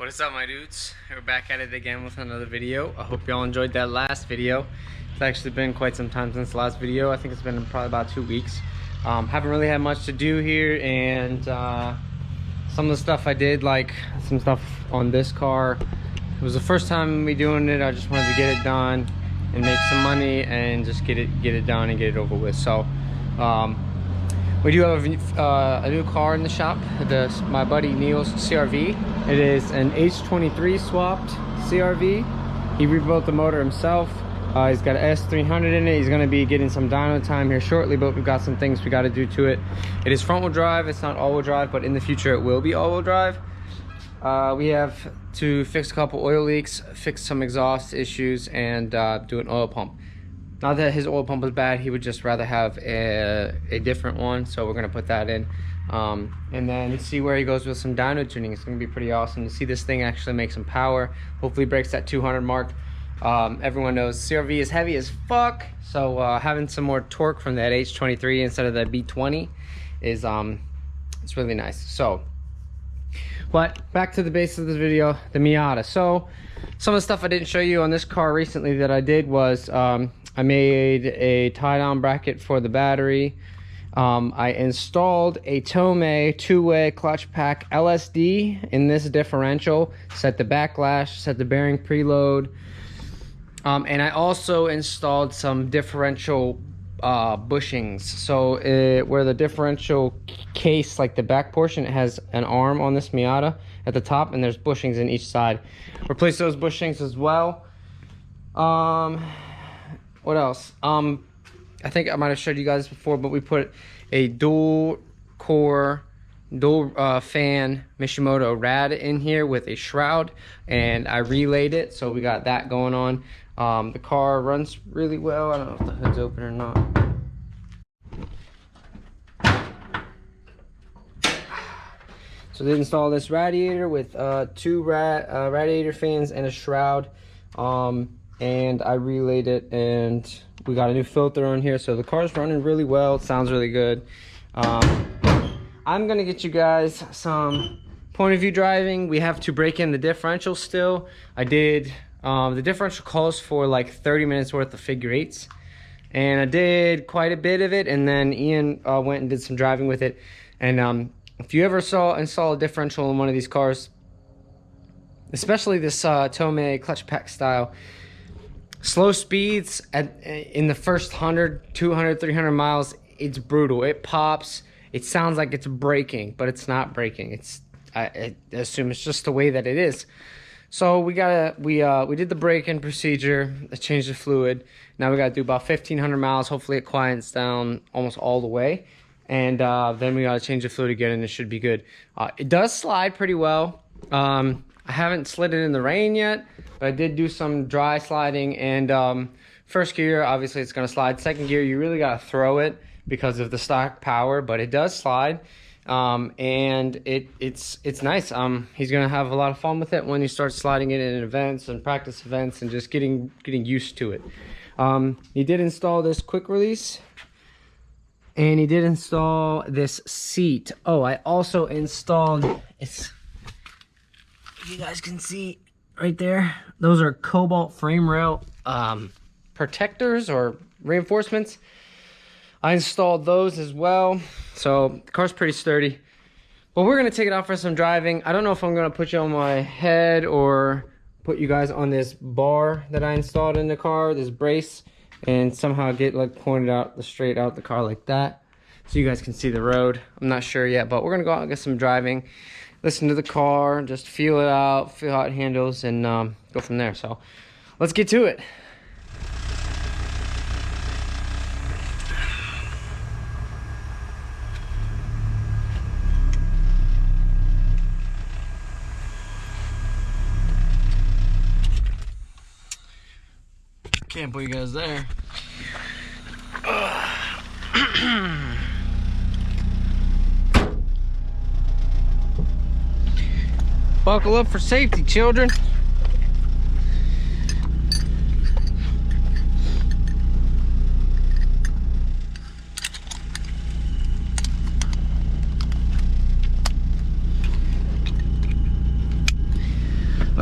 What is up, my dudes? We're back at it again with another video. I hope y'all enjoyed that last video. It's actually been quite some time since the last video. I think it's been probably about 2 weeks. Haven't really had much to do here, and some of the stuff I did, like some stuff on this car, it was the first time me doing it. I just wanted to get it done and make some money and just get it done and get it over with. So we do have a new car in the shop, my buddy Neil's CRV. It is an H23 swapped CRV. He rebuilt the motor himself. He's got an S300 in it. He's going to be getting some dyno time here shortly, but we've got some things we got to do to it. It is front wheel drive. It's not all wheel drive, but in the future it will be all wheel drive. We have to fix a couple oil leaks, fix some exhaust issues, and do an oil pump. Not that his oil pump is bad, he would just rather have a different one, so we're going to put that in. And then see where he goes with some dyno tuning. It's going to be pretty awesome to see this thing actually make some power. Hopefully breaks that 200 mark. Everyone knows CRV is heavy as fuck, so having some more torque from that H23 instead of that B20 is it's really nice. So, but back to the base of this video, the Miata. So some of the stuff I didn't show you on this car recently that I did was I made a tie-down bracket for the battery. I installed a Tomei 2-way clutch pack LSD in this differential, set the backlash, set the bearing preload, and I also installed some differential bushings. So where the differential case, like the back portion, it has an arm on this Miata at the top, and there's bushings in each side. Replace those bushings as well. What else? I think I might have showed you guys before, but we put a dual core, dual fan Mishimoto rad in here with a shroud, and I relayed it, so we got that going on. The car runs really well. I don't know if the hood's open or not. So they installed this radiator with two radiator fans and a shroud, and I relayed it, and we got a new filter on here, so the car's running really well. It sounds really good. I'm gonna get you guys some point of view driving. We have to break in the differential still. I did the differential calls for like 30 minutes worth of figure eights, and I did quite a bit of it, and then Ian went and did some driving with it. And if you ever install a differential in one of these cars, especially this Tomei clutch pack style, slow speeds in the first 100, 200, 300 miles, it's brutal. It pops. It sounds like it's braking, but it's not braking. I assume it's just the way that it is. So we did the break-in procedure. I changed the fluid. Now we got to do about 1,500 miles. Hopefully it quiets down almost all the way, and then we got to change the fluid again, and it should be good. It does slide pretty well. I haven't slid it in the rain yet, but I did do some dry sliding. And first gear, obviously it's going to slide. Second gear, you really got to throw it because of the stock power, but it does slide. And it's nice. He's going to have a lot of fun with it when he starts sliding it in events and practice events and just getting used to it. He did install this quick release, and he did install this seat. Oh, I also installed, you guys can see right there, those are cobalt frame rail protectors or reinforcements. I installed those as well, so the car's pretty sturdy. But we're gonna take it out for some driving. I don't know if I'm gonna put you on my head or put you guys on this bar that I installed in the car, this brace, and somehow get like pointed out straight out the car like that, so you guys can see the road. I'm not sure yet, but we're gonna go out and get some driving, listen to the car, just feel it out, feel how it handles, and go from there. So let's get to it. Can't put you guys there. Buckle up for safety, children.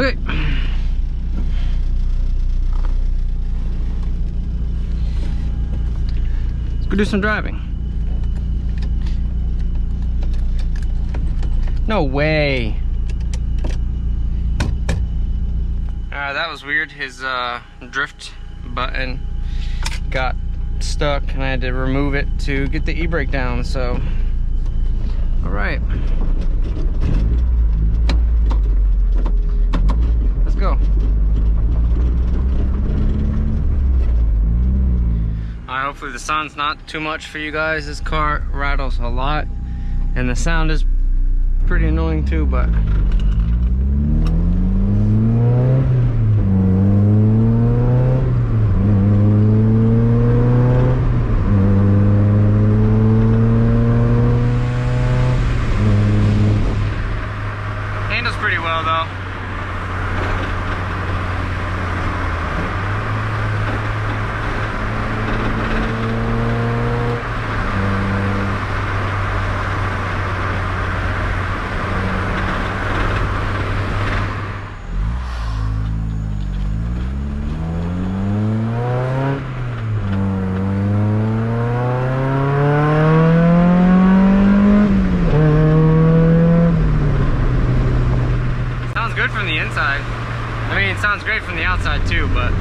Okay. Let's go do some driving. No way. Alright, that was weird. His drift button got stuck and I had to remove it to get the e-brake down, so alright. Let's go. Hopefully the sound's not too much for you guys. This car rattles a lot and the sound is pretty annoying too, but handles pretty well though. Good from the inside. I mean, it sounds great from the outside too, but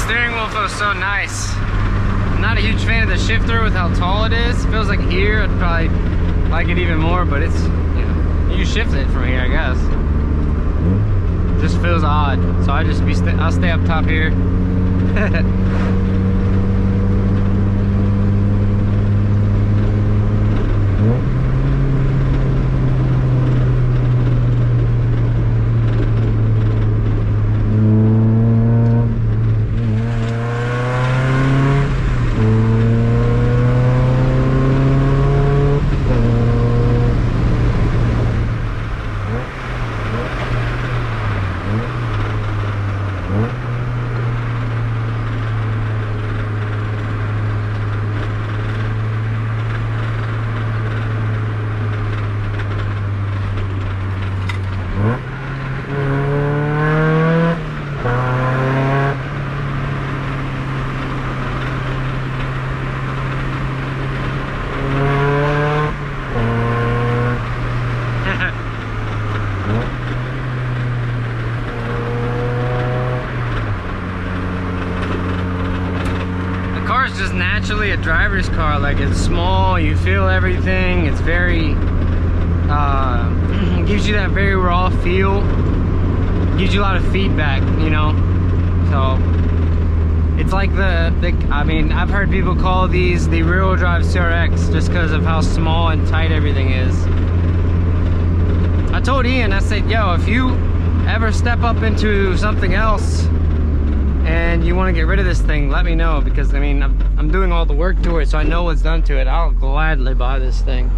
steering wheel feels so nice. I'm not a huge fan of the shifter with how tall it is. It feels like here I'd probably like it even more, but it's, you know, you shift it from here, I guess. It just feels odd. So I'll stay up top here. Just naturally a driver's car. Like, it's small, you feel everything, it's very gives you that very raw feel, gives you a lot of feedback, you know. So it's like I mean, I've heard people call these the rear-wheel drive CRX just because of how small and tight everything is. I told Ian, I said, yo, if you ever step up into something else and you want to get rid of this thing, let me know, because I mean, I'm doing all the work to it, so I know what's done to it. I'll gladly buy this thing.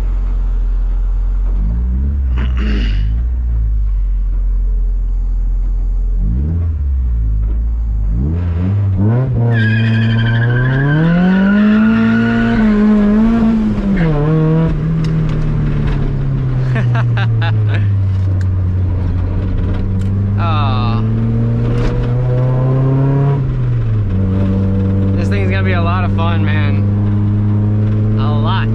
Be a lot of fun, man. A lot.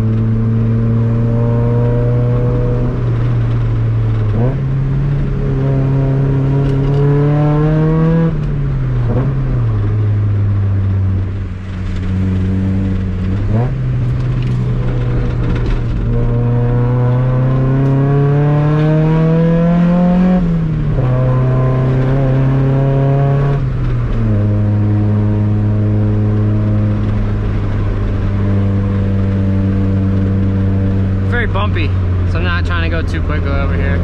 Bumpy, so I'm not trying to go too quickly over here.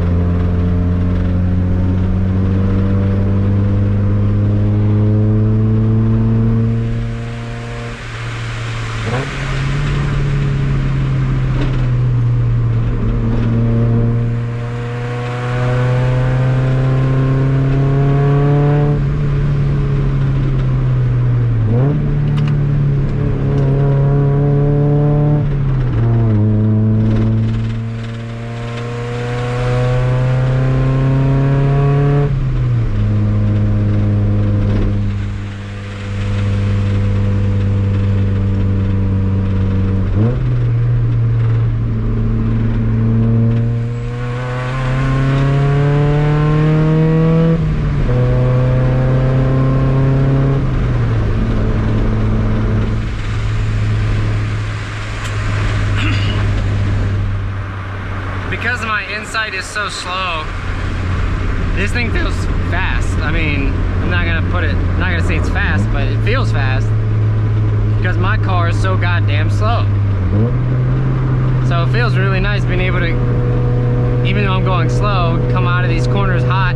so slow. This thing feels fast. I mean, I'm not gonna say it's fast, but it feels fast because my car is so goddamn slow. So it feels really nice being able to, even though I'm going slow, come out of these corners hot.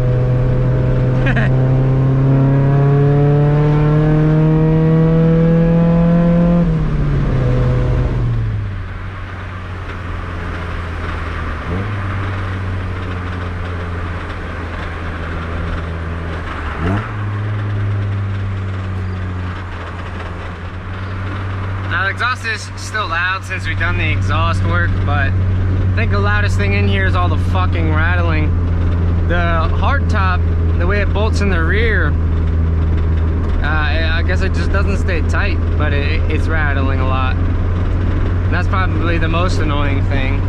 Now the exhaust is still loud since we've done the exhaust work, but I think the loudest thing in here is all the fucking rattling. The hardtop, the way it bolts in the rear, I guess it just doesn't stay tight, but it's rattling a lot. And that's probably the most annoying thing.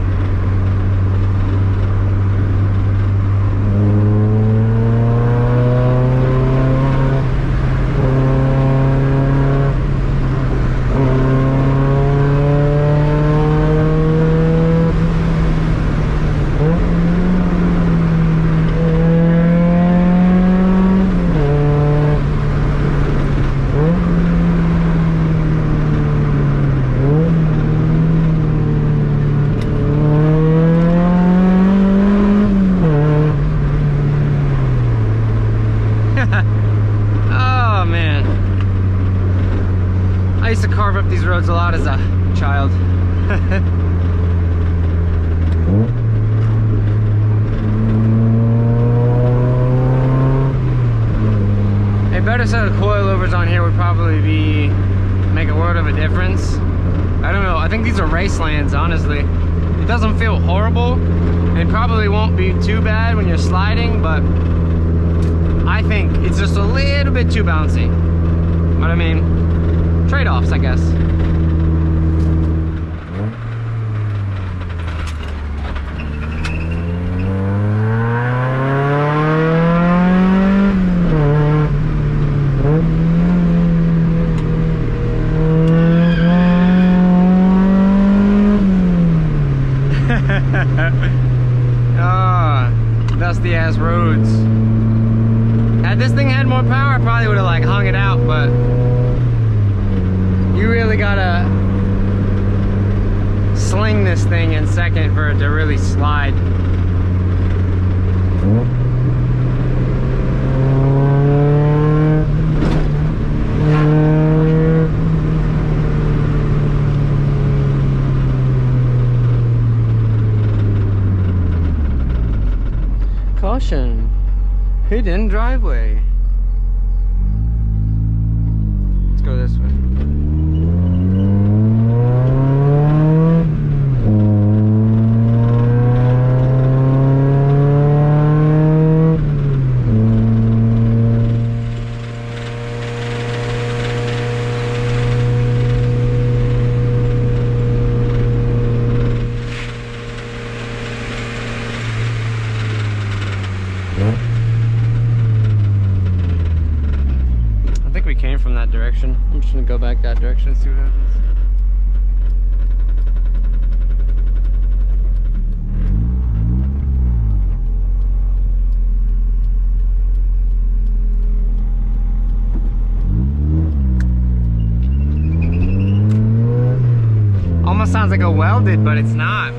Oh man, I used to carve up these roads a lot as a child. A better set of coilovers on here would probably make a world of a difference. I don't know, I think these are Racelands, honestly. It doesn't feel horrible, and probably won't be too bad when you're sliding, but I think it's just a little bit too bouncy. But I mean, trade-offs, I guess. Dusty ass roads. Had this thing had more power, I probably would have like hung it out, but you really gotta sling this thing in second for it to really slide. Caution, hidden driveway. Let's go this way. I think we came from that direction. I'm just gonna go back that direction and see what happens. Almost sounds like a welded, but it's not.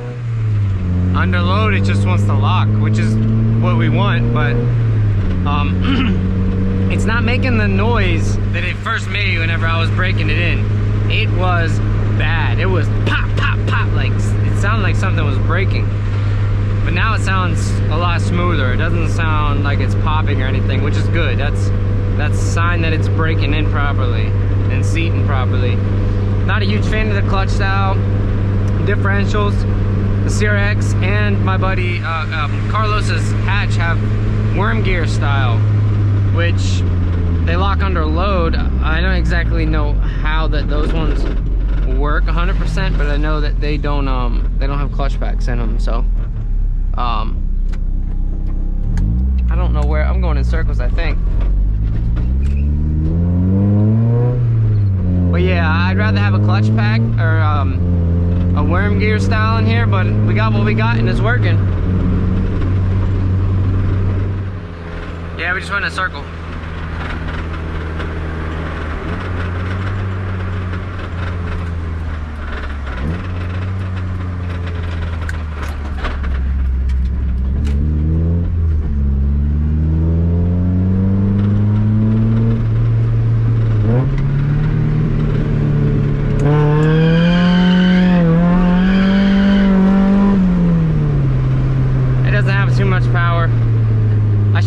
Under load, it just wants to lock, which is what we want, but it's not making the noise that it first made whenever I was breaking it in. It was bad. It was pop, pop, pop, like it sounded like something was breaking. But now it sounds a lot smoother. It doesn't sound like it's popping or anything, which is good. That's a sign that it's breaking in properly and seating properly. Not a huge fan of the clutch style differentials. The CRX and my buddy Carlos's hatch have worm gear style, which they lock under load. I don't exactly know how those ones work 100%, but I know that they don't have clutch packs in them. So I don't know where I'm going in circles, I think. But yeah, I'd rather have a clutch pack or a worm gear style in here, but we got what we got and it's working. Yeah, we just went in a circle.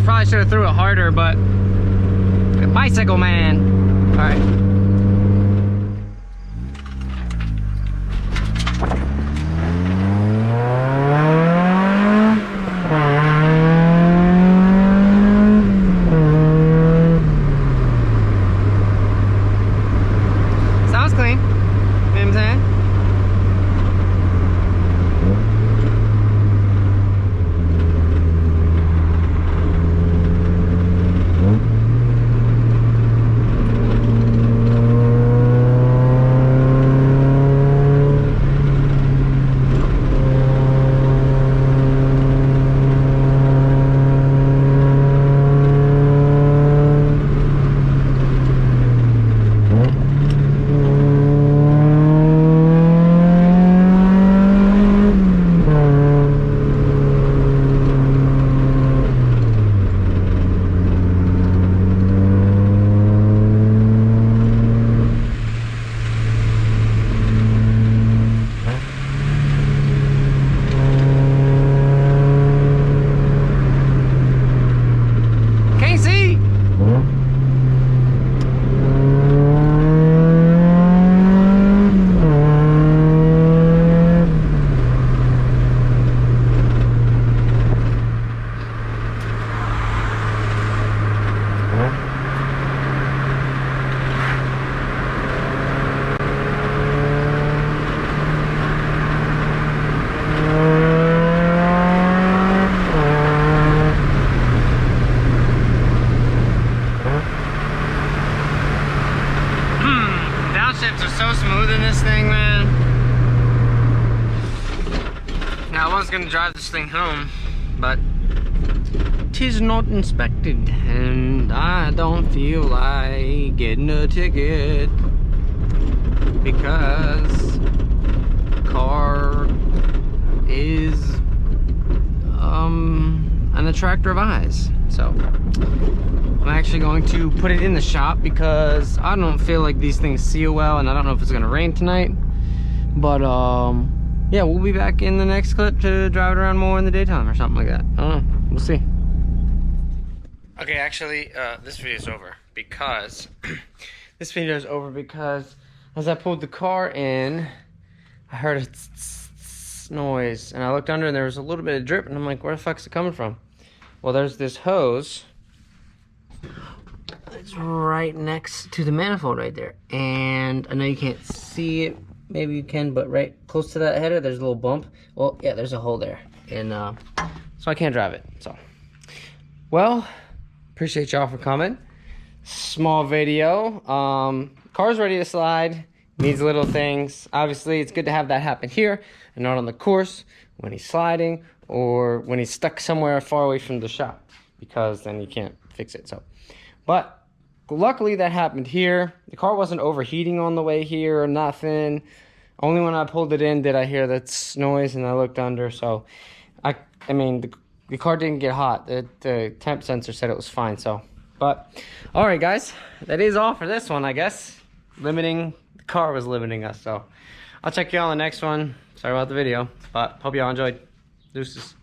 Probably should have threw it harder, but the bicycle man. All right. Sounds clean. You know what I'm saying? Downshifts are so smooth in this thing, man. Now I was gonna drive this thing home, but 'tis not inspected, and I don't feel like getting a ticket because the car is an attractor of eyes. So I'm actually going to put it in the shop because I don't feel like these things seal well, and I don't know if it's gonna rain tonight. But yeah, we'll be back in the next clip to drive it around more in the daytime or something like that. I don't know, we'll see. Okay, actually, this video is over because as I pulled the car in, I heard a noise, and I looked under and there was a little bit of drip, and I'm like, where the fuck is it coming from? Well, there's this hose. It's right next to the manifold right there, and I know you can't see it, maybe you can, but right close to that header there's a little bump. Well, yeah, there's a hole there, and so I can't drive it. So, well, appreciate y'all for coming. Small video. Car's ready to slide, needs little things. Obviously it's good to have that happen here and not on the course when he's sliding or when he's stuck somewhere far away from the shop, because then you can't fix it. So, but luckily that happened here. The car wasn't overheating on the way here or nothing. Only when I pulled it in did I hear that noise, and I looked under. So I mean the car didn't get hot. The temp sensor said it was fine. So, but all right guys, that is all for this one, I guess. The car was limiting us. So I'll check you on the next one. Sorry about the video, but hope y'all enjoyed. Deuces.